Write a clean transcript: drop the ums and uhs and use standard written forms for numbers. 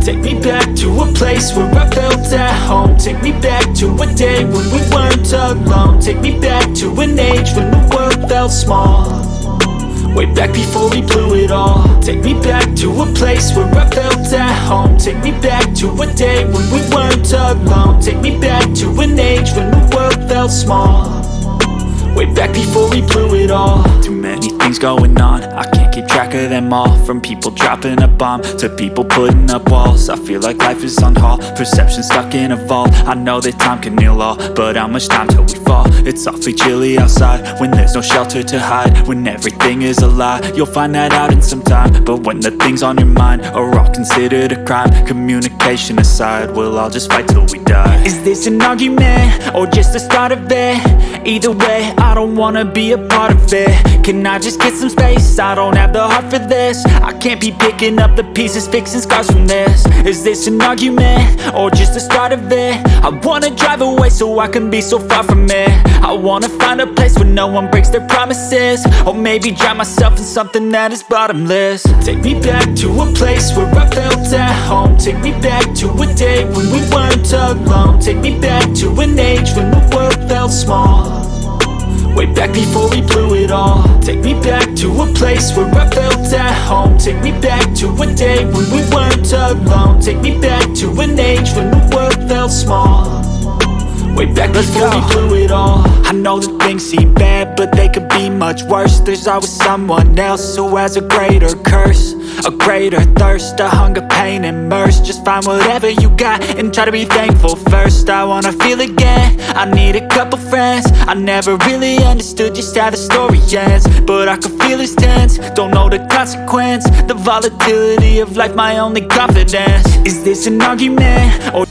Take me back to a place where I felt at home. Take me back to a day when we weren't alone. Take me back to an age when the world felt small. Way back before we blew it all. Take me back to a place where I felt at home. Take me back to a day when we weren't alone. Take me back to an age when the world felt small. Way back before we blew it all. Too many things going on, I can't keep track of them all. From people dropping a bomb to people putting up walls. I feel like life is on hold, perception stuck in a vault. I know that time can heal all, but how much time till we fall? It's awfully chilly outside when there's no shelter to hide. When everything is a lie, you'll find that out in some time. But when the things on your mind are all considered a crime, communication aside, we'll all just fight till we die. Is this an argument or just the start of it? Either way, I don't wanna be a part of it. Can I just get some space? I don't have the heart for this. I can't be picking up the pieces, fixing scars from this. Is this an argument or just the start of it? I wanna drive away so I can be so far from it. I wanna find a place where no one breaks their promises. Or maybe drown myself in something that is bottomless. Take me back to a place where I felt at home. Take me back to a day when we weren't alone. Take me back to an age when the world felt small. Way back before we blew it all. Take me back to a place where I felt at home. Take me back to a day when we weren't alone. Take me back to an age when the world felt small. Way back before we blew it all. I know that things seem bad, but they could be much worse. There's always someone else who has a greater curse, a greater thirst, a hunger, pain, and mercy. Just find whatever you got and try to be thankful first. I wanna feel again, I need a couple friends. I never really understood just how the story ends, but I can feel it's tense, don't know the consequence. The volatility of life, my only confidence. Is this an argument or